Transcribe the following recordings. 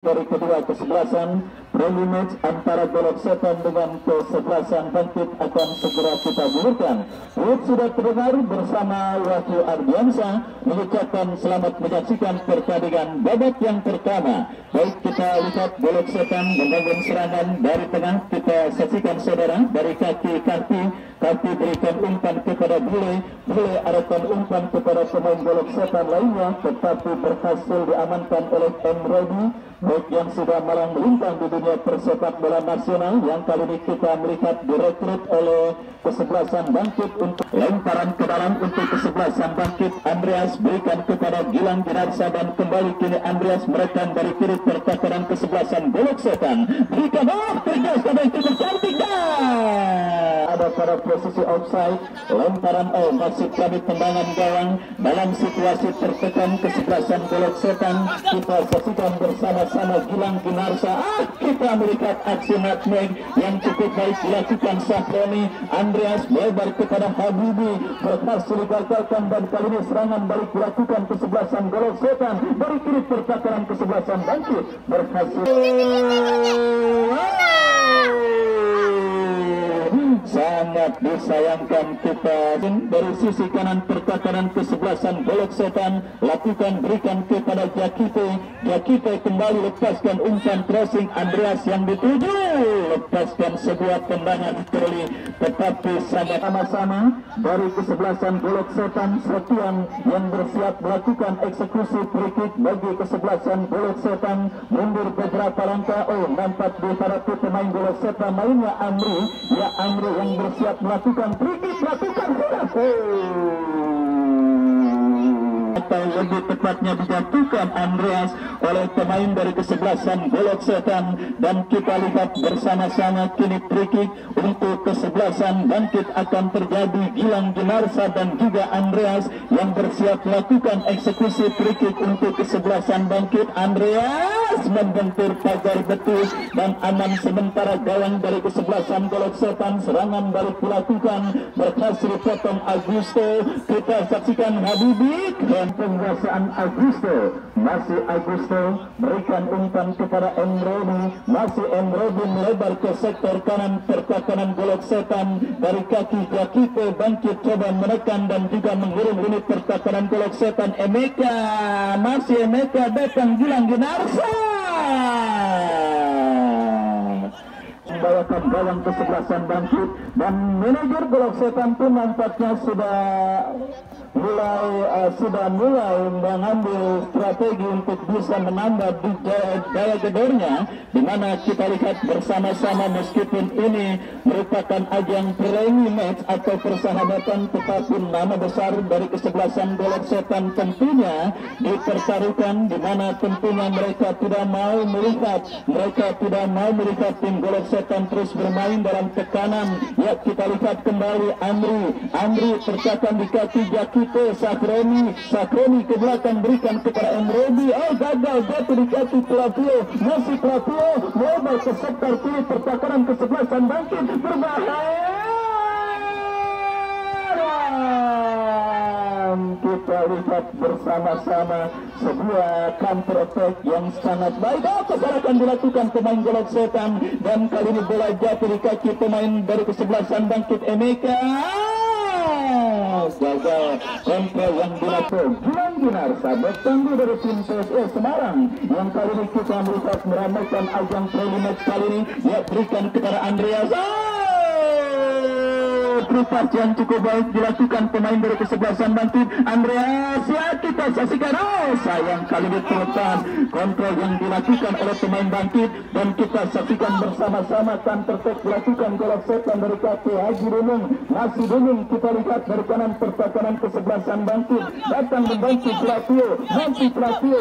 dari kedua kesebelasan. Friendly match antara Golok Setan dengan kesebelasan Bangkit akan segera kita gulirkan. Sudah terdengar bersama Wahyu Ardiansa mengucapkan selamat menyaksikan pertandingan babak yang pertama. Baik, kita lihat Golok Setan membangun serangan dari tengah. Kita saksikan saudara dari kaki Karti berikan umpan kepada Bule arahkan umpan kepada pemain Golok Setan lainnya, tetapi berhasil diamankan oleh Emrodi. Baik, yang sudah malang melintang di dunia persepak bola nasional, yang kali ini kita melihat direkrut oleh kesebelasan Bangkit untuk lemparan ke dalam untuk kesebelasan Bangkit. Andreas berikan kepada Gilang Ginarsa dan kembali kini Andreas merekam dari kiri pertahanan kesebelasan Golok Setan. Berikan tergas pada cukup cantik ada pada posisi offside. Lemparan masih kami tendangan gawang dalam situasi tertekan kesebelasan Golok Setan. Kita saksikan bersama-sama Gilang Ginarsa. Kita melihat aksi nutmeg yang cukup baik dilakukan Sahroni. Andreas melebar kepada Habibi, berhasil digagalkan dan kali ini serangan balik dilakukan kesebelasan Golok Setan dari kiri pertahanan kesebelasan Bangkit berhasil. Sangat disayangkan kita dari sisi kanan pertahanan kesebelasan Golok Setan lakukan berikan kepada Jakite kembali lepaskan umpan crossing Andreas yang dituju lepaskan sebuah tendangan Curly, tetapi sama-sama dari kesebelasan Golok Setan Setian yang bersiap melakukan eksekusi free kick bagi kesebelasan Golok Setan mundur beberapa langkah. Nampak di hadapan pemain Golok Setan lainnya Amri yang bersiap melakukan free kick, atau lebih tepatnya dijatuhkan Andreas oleh pemain dari kesebelasan Golok Setan. Dan kita lihat bersama-sama kini free kick untuk kesebelasan Bangkit akan terjadi. Gilang Ginarsa dan juga Andreas yang bersiap melakukan eksekusi free kick untuk kesebelasan Bangkit. Andreas membentur pagar betul dan aman sementara gawang dari kesebelasan Golok Setan. Serangan balik dilakukan, berhasil potong Augusto. Kita saksikan Habibi dan penguasaan Augusto. Masih Augusto berikan umpan kepada Emrodi. Masih Emrodi melebar ke sektor kanan pertahanan Golok Setan dari kaki Jakite. Bangkit coba menekan dan juga mengurung unit pertahanan Golok Setan. Masih Emeka datang Gilang Ginarsa membawakan gawang kesebelasan Bangkit, dan manajer Golok Setan pun nampaknya sudah mulai mengambil strategi untuk bisa menambah daya gedornya, di mana kita lihat bersama-sama meskipun ini merupakan ajang friendly match atau persahabatan, tetapi nama besar dari kesebelasan Golok Setan tentunya dipertaruhkan, di mana tentunya mereka tidak mau melihat tim Golok Setan terus bermain dalam tekanan. Ya, kita lihat kembali Amri tertekan di kaki Jakite. Sakroni ke belakang berikan kepada Emrodi. Gagal jatuh di kaki Flavio. Masih Flavio melebar ke sektor kiri pertahanan kesebelasan Bangkit. Berbahaya. Kita lihat bersama-sama sebuah counter attack yang sangat baik. Kesalahan dilakukan pemain Golok Setan, dan kali ini bola jatuh di kaki pemain dari kesebelasan Bangkit Emeka. Gagal kontrol yang dilakukan Gilang Ginarsa bertangguh dari tim PSS Semarang, yang kali ini kita melihat meramaikan ajang preliminary kali ini. Ya, berikan kepada Andreas. Perupas yang cukup baik dilakukan pemain dari kesebelasan Bangkit. Andreas, ya kita saksikan. Sayang kali ini terlepas kontrol yang dilakukan oleh pemain Bangkit, dan kita saksikan bersama-sama counter attack dilakukan Golok Setan dari kaki Haji Dunung. Masih Dunung kita lihat dari kanan pertahanan kesebelasan Bangkit datang membantu Flavio. Masih Flavio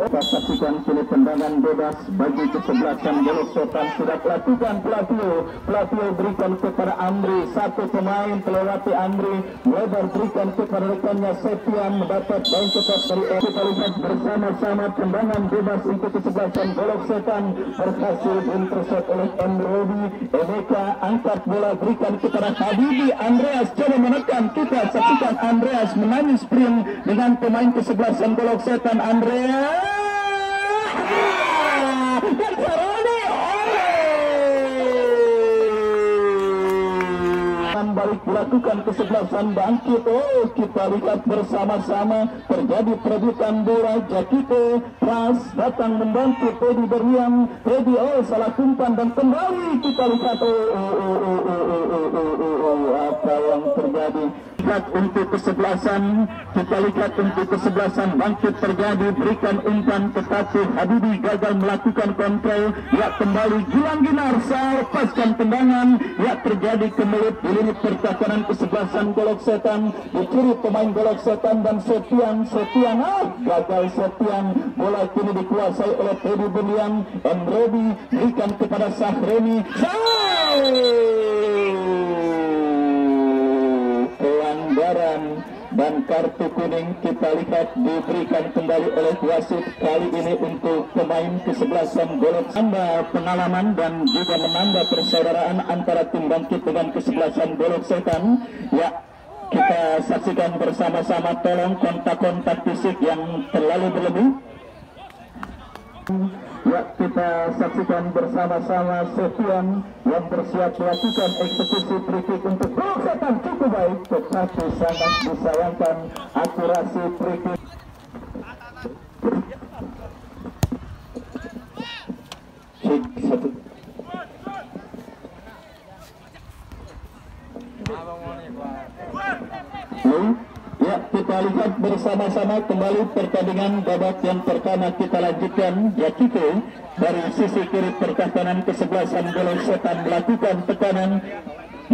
satu saksikan kini tendangan bebas bagi kesebelasan Golok Setan sudah lakukan Pelatio berikan kepada Andri, satu pemain melewati Andri, lebar berikan kepada rekannya Septian, mendapat baik tetap dari kita lihat bersama-sama tendangan bebas untuk kesebelasan Golok Setan berhasil intercept oleh Robi. Emeka angkat bola berikan kepada Habibi, Andreas coba menekan, kita saksikan Andreas menangis sprint dengan pemain kesebelasan Golok Setan Andreas dan Saroni balik dilakukan kesebelasan bangkit. Oh, kita lihat bersama-sama terjadi perebutan bola. Jakite Pras datang membantu Teddy Berlian, Teddy salah umpan dan kembali kita lihat apa yang terjadi. Untuk kesebelasan, kita lihat untuk kesebelasan bangkit terjadi, berikan umpan tetapi Habibi gagal melakukan kontrol. Ya, kembali Gilang Ginarsa lepaskan tendangan. Ya, terjadi kemelut di lini pertahanan kesebelasan Golok Setan, dicuri pemain Golok Setan dan Septian gagal Septian. Bola kini dikuasai oleh Teddy Berlian. Robi berikan kepada Sahreni. Pelanggaran dan kartu kuning kita lihat diberikan kembali oleh wasit kali ini untuk pemain kesebelasan Golok. Menambah pengalaman dan juga menambah persaudaraan antara tim bangkit dengan kesebelasan Golok Setan. Ya, kita saksikan bersama-sama, tolong kontak-kontak fisik yang terlalu berlebih. Ya, kita saksikan bersama-sama Septian yang bersiap melakukan eksekusi free kick untuk Golok Setan. Cukup baik tetapi sangat disayangkan akurasi free kick. Ya, kita lihat bersama-sama kembali pertandingan babak yang pertama kita lanjutkan. Jakite dari sisi kiri pertahanan kesebelasan Golok Setan melakukan tekanan.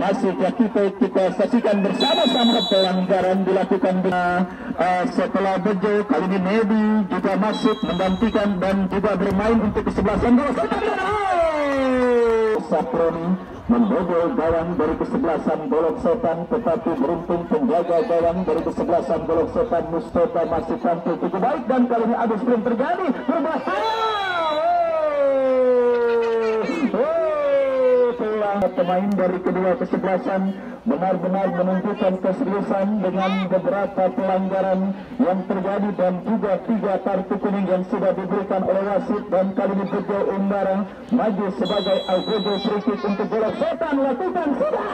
Masih Jakite, kita saksikan bersama-sama pelanggaran dilakukan setelah Bejo. Kali ini Nedi juga masuk menggantikan dan juga bermain untuk kesebelasan Golok Setan. Saproni membobol gawang dari kesebelasan Golok Setan, tetapi beruntung penjaga gawang dari kesebelasan Golok Setan Mustafa masih tampil cukup baik dan kali ini adu sprint terjadi berbahaya. Pemain dari kedua kesebelasan benar-benar menunjukkan keseriusan dengan beberapa pelanggaran yang terjadi dan juga 3 kartu kuning yang sudah diberikan oleh wasit. Dan kali ini Bejo Umbara maju sebagai Algojo free kick untuk Golok Setan lakukan sudah.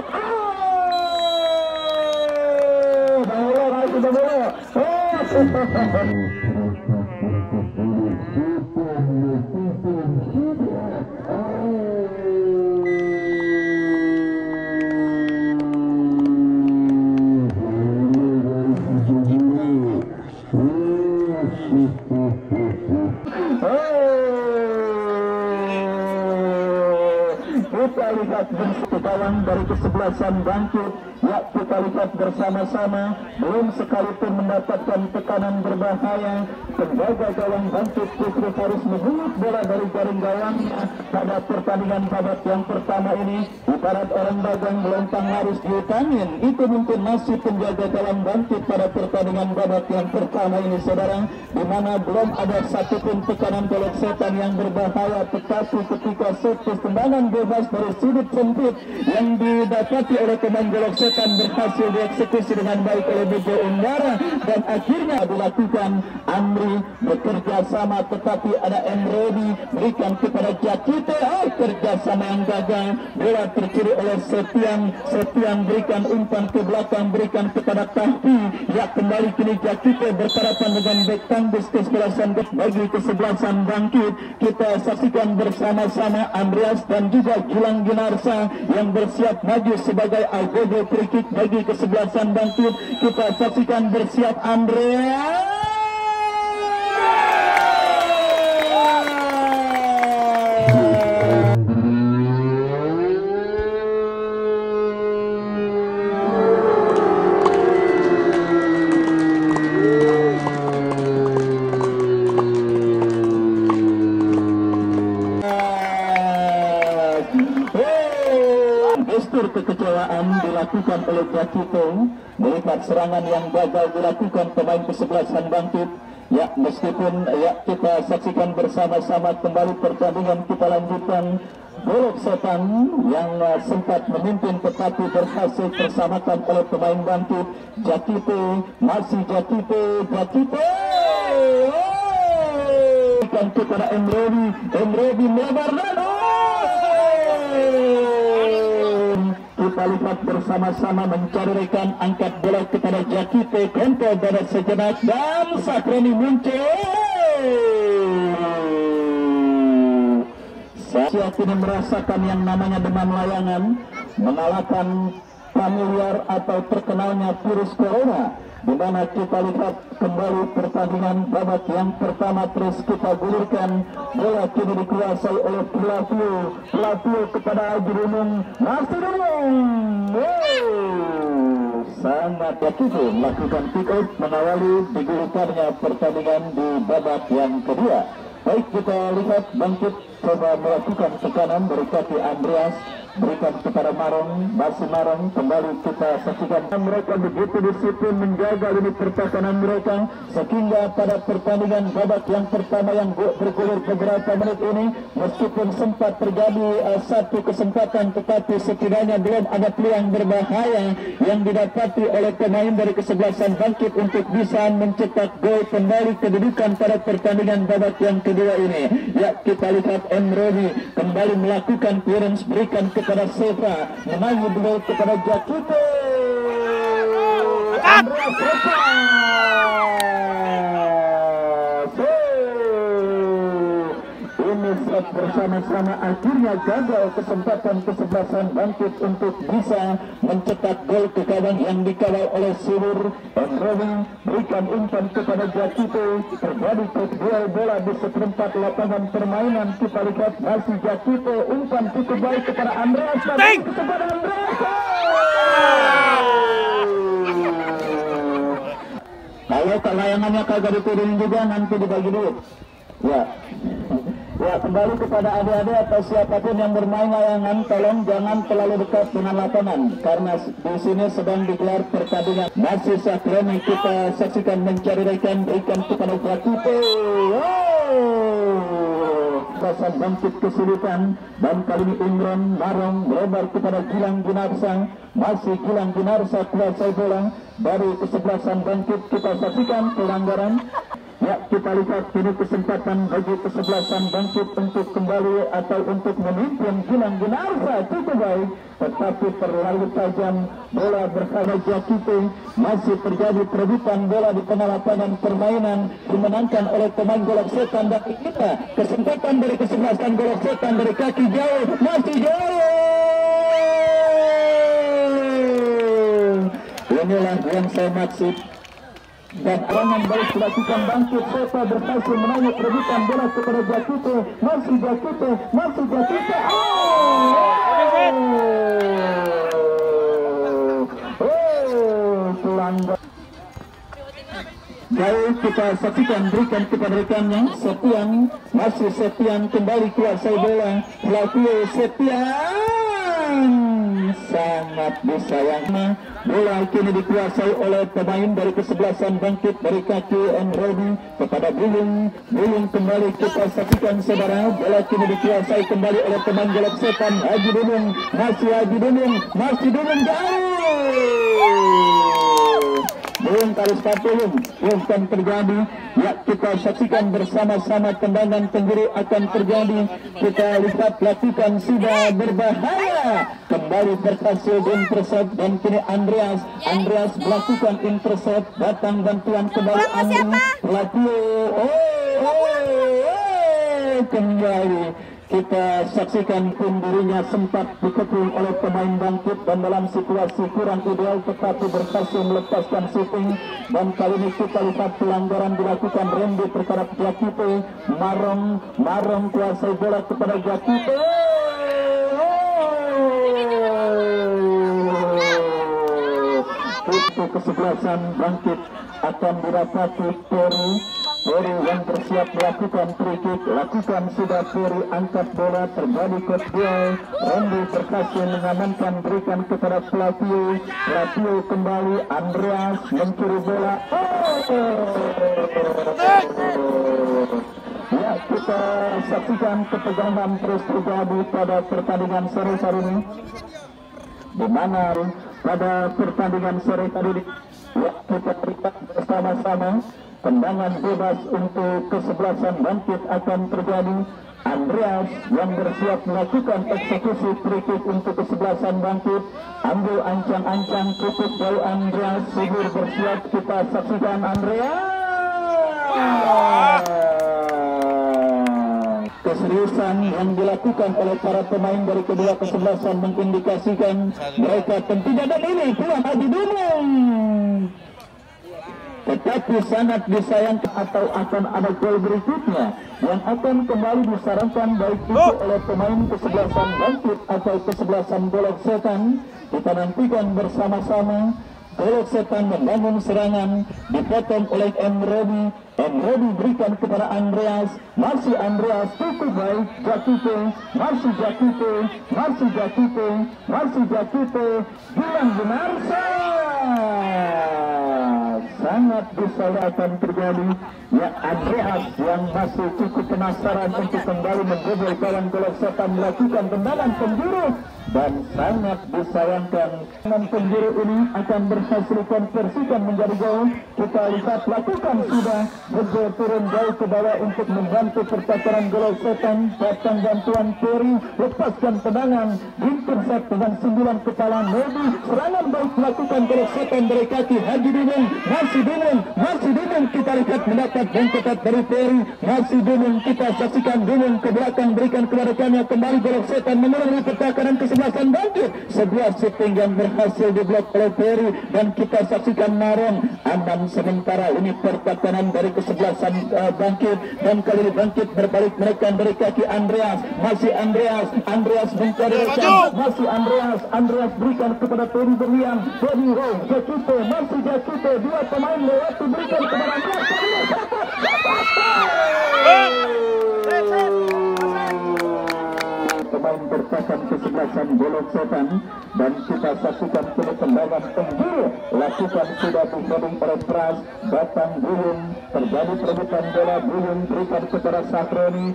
Kita lihat gawang dari kesebelasan bangkit. Ya, kita lihat bersama-sama belum sekalipun mendapatkan tekanan berbahaya. Penjaga gawang bangkit Putri harus mengulut bola dari jaring gawang pada pertandingan babak yang pertama ini. Ibarat orang dagang melempang harus diutangin. Itu mungkin masih penjaga gawang bangkit pada pertandingan babak yang pertama ini, saudara, di mana belum ada satupun tekanan Golok Setan yang berbahaya. Tetapi ketika setes tendangan bebas dari sudut sempit yang didapati oleh pemain Golok Setan berhasil dieksekusi dengan baik oleh Bejo Umbara dan akhirnya dilakukan. Amri bekerja sama tetapi ada Robi berikan kepada Jakite. Kerjasama yang gagal, bola tercuri oleh Septian berikan umpan ke belakang, berikan kepada Tahfi. Ya, kembali kini Jakite berhadapan dengan bek tangguh kesebelasan bagi kesebelasan bangkit. Kita saksikan bersama-sama Andreas dan juga Gilang Ginarsa yang bersiap maju sebagai Algojo free kick bagi kesebelasan bangkit. Kita saksikan bersiap Andreas. pencegahan dilakukan oleh Jakito melihat serangan yang gagal dilakukan pemain kesebelasan Bangkit. Ya, meskipun ya kita saksikan bersama-sama kembali pertandingan, kita lanjutkan. Golok Setan yang sempat memimpin tetapi berhasil tersamakan oleh pemain Bangkit. Jakito, masih Jakito ikan kepada Emrobi melebar dan kita lihat bersama-sama mencari rekan, angkat bola kepada Jakito, kontrol pada sejenak dan Sakreni muncul. Saya kini merasakan yang namanya demam layangan, mengalahkan familiar atau terkenalnya virus corona, di mana kita lihat kembali pertandingan babak yang pertama. Terus kita gulirkan bola, kini dikuasai oleh Pelaku kepada Haji Dunung, masih Dunung. Sangat Jakito melakukan pick up mengawali digulirkannya pertandingan di babak yang kedua. Baik, kita lihat Bangkit coba melakukan tekanan dari kaki Andreas, berikan kepada Marong, masih Marong, kembali kita saksikan mereka begitu disiplin menjaga ini pertahanan mereka, sehingga pada pertandingan babak yang pertama yang bergulir beberapa menit ini, meskipun sempat terjadi satu kesempatan, tetapi setidaknya belum ada peluang berbahaya yang didapati oleh pemain dari kesebelasan Bangkit untuk bisa mencetak gol kembali kedudukan pada pertandingan babak yang kedua ini. Ya, kita lihat Emrobi kembali melakukan clearance, berikan kepada Seva, menangis dulu kepada Jakito. Andreas Seva. Ini set bersama-sama akhirnya gagal kesempatan kesebelasan Bangkit untuk bisa mencetak gol ke gawang yang dikawal oleh Subur. Emrobi berikan umpan kepada Jakito, terjadi duel bola di seperempat lapangan permainan. Kita lihat masih Jakito, umpan cukup baik kepada Andreas, kepada Andreas. Kalau layangannya kagak diturunin juga nanti dibagi duit. Ya, kembali kepada adik-adik atau siapapun yang bermain layangan, tolong jangan terlalu dekat dengan lapangan karena di sini sedang digelar pertandingan. Masih Sakreni kita saksikan mencari rekan, berikan kepada Jakito. Pasal Bangkit kesulitan dan kali ini Imron Marong melebar kepada Gilang Ginarsa, masih Gilang Ginarsa kuasai bola dari kesebelasan Bangkit. Kita saksikan pelanggaran. Ya, kita lihat kini kesempatan bagi kesebelasan Bangkit untuk kembali atau untuk memimpin. Gilang Ginarsa cukup baik, tetapi terlalu tajam bola berkala Jakito. Masih terjadi perebutan bola di tengah lapangan permainan, dimenangkan oleh pemain Golok Setan. Dan kita kesempatan dari kesebelasan Golok Setan dari kaki jauh, masih jauh. Inilah yang saya maksud. Dan serangan balik dilakukan Bangkit. Seva berhasil menarik perebutan bola kepada Jakito, masih Jakito. Pelanggar. Jauh kita saksikan, berikan kepada rekannya Septian, masih Septian kembali kuasai bola. Pelaku Septian sangat disayangkan. Bola kini dikuasai oleh pemain dari kesebelasan Bangkit dari kaki Emrobi kepada Bulung kembali kita saksikan saudara. Bola kini dikuasai kembali oleh pemain Golok Setan Haji Dunung, masih Dunung jauh. Belum kali sepatulung, bukan terjadi. Ya, kita saksikan bersama-sama tendangan tenggiri akan terjadi. Kita lihat lakukan sudah berbahaya. Kembali berhasil intercept dan kini Andreas melakukan intercept. Datang bantuan kembali Andri. Kembali. Kita saksikan dirinya sempat dikepung oleh pemain Bangkit dan dalam situasi kurang ideal tetapi berhasil melepaskan shooting. Dan kali ini kita lihat pelanggaran dilakukan Randy terhadap Jakito. Marong kuasai bola kepada Jakito. Untuk kesebelasan Bangkit akan didapati Peri. Peri yang bersiap melakukan free kick, lakukan sudah Peri, angkat bola, terjadi court duel. Randy berhasil mengamankan, berikan kepada Flavio. Flavio kembali, Andreas mencuri bola. Ya, kita saksikan ketegangan terus terjadi pada pertandingan sore hari ini, di mana pada pertandingan sore tadi ya, kita berikan bersama-sama tendangan bebas untuk kesebelasan Bangkit akan terjadi. Andreas yang bersiap melakukan eksekusi free kick untuk kesebelasan Bangkit, ambil ancang-ancang tutup dari Andreas, Subur bersiap, kita saksikan Andreas. Keseriusan yang dilakukan oleh para pemain dari kedua kesebelasan mengindikasikan mereka tentunya, dan ini Tuan Haji Dumung. Tetapi sangat disayangkan atau akan ada gol berikutnya yang akan kembali disarankan baik itu oleh pemain kesebelasan Bangkit atau kesebelasan Golok Setan. Kita nantikan bersama-sama. Golok Setan membangun serangan, dipotong oleh Emrodi. Emrodi berikan kepada Andreas, masih Andreas cukup baik, Jakite, masih Jakite, masih Jakite, masih Jakite, Gilang Gunarsa. Sangat disayangkan terjadi ya, Andreas yang masih cukup penasaran untuk kembali menjebol kawan Golok Setan melakukan tendangan penjuru, dan sangat disayangkan tendangan penjuru ini akan berhasil konversikan menjadi gol. Kita lihat lakukan sudah bergol turun jauh ke bawah untuk membantu pertacaran Golok Setan. Datang bantuan Peri, lepaskan tendangan, intercept dengan 9 kepala Nedi. Serangan baik dilakukan Golok Setan dari kaki Haji Dumung, masih Dumung kita lihat mendapat bengketat dari Peri, masih Dumung, kita saksikan Dumung ke belakang, berikan kepada rekannya, kembali Golok Setan memenuhi pertacaran kesebelasan Bangkit. Sebuah shooting yang berhasil diblok oleh Peri, dan kita saksikan Narong aman sementara ini pertacaran dari kesebelasan Bangkit, dan kali ini Bangkit berbalik menekan dari kaki Andreas, masih Andreas mencari rekan, masih Andreas berikan kepada Peri Berlian, Peri Roy, Jakite, masih Jakite, dua pemain lewat diberikan kepada Andreas. Pemain bertahan kesebelasan Golok Setan, dan kita saksikan tendangan penjuru lakukan sudah diheading oleh Pras, datang Buyung, terjadi perebutan bola. Buyung berikan kepada Sakroni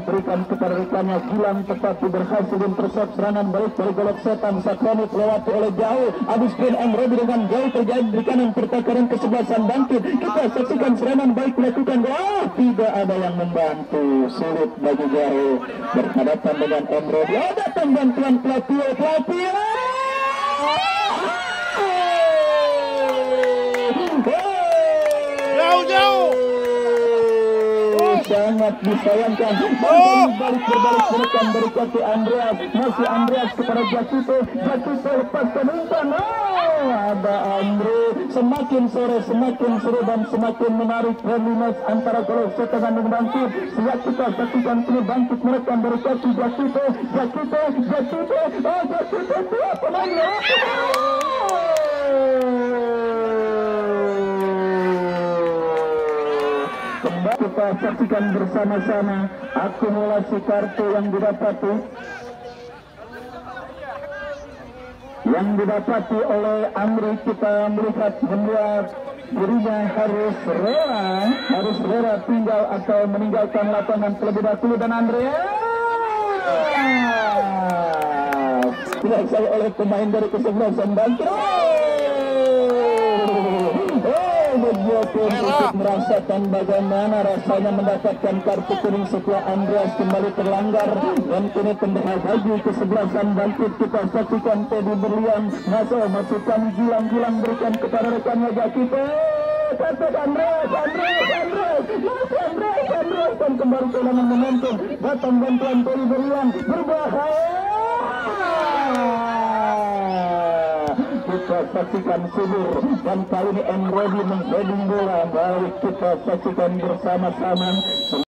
berikan kepada rekannya Gilang, tetapi berhasil intercept serangan balik dari Golok Setan. Sakroni melewati oleh jauh, habis pin Emrodi dengan jauh terjadi di kanan pertacaran kesebelasan Bangkit. Kita saksikan serangan baik dilakukan, tidak ada yang membantu, sulit bagi jauh berhadapan dengan Emrodi. Datang bantuan Flavio jauh. Sangat disayangkan. Berbalik menekan dari kaki Andreas, masih Andreas kepada Jakite lepaskan umpan. Ada Andre. Semakin sore semakin seru dan semakin menarik friendly match antara Golok Setan dan Bangkit. Siap kita saksikan kini Bangkit menekan dari kaki Jakite, dua pemain. Kembali kita saksikan bersama-sama akumulasi kartu yang didapati oleh Amri. Kita melihat melihat dirinya harus rela tinggal atau meninggalkan lapangan terlebih dahulu, dan Andreas dilaksai oleh pemain dari kesebelasan Bangkit. Untuk merasakan bagaimana rasanya mendapatkan kartu kuning setelah Andreas kembali terlanggar, dan kini tendangan bagi kesebelasan Bangkit. Kita saksikan Teddy Berlian masukkan Gilang berikan kepada rekannya Jakite, Andreas dan kembali kehilangan momentum. Datang bantuan Teddy Berlian, berbahaya. Kita saksikan Subur, dan kali ini Emrodi mengheading bola. Baik, kita saksikan bersama-sama.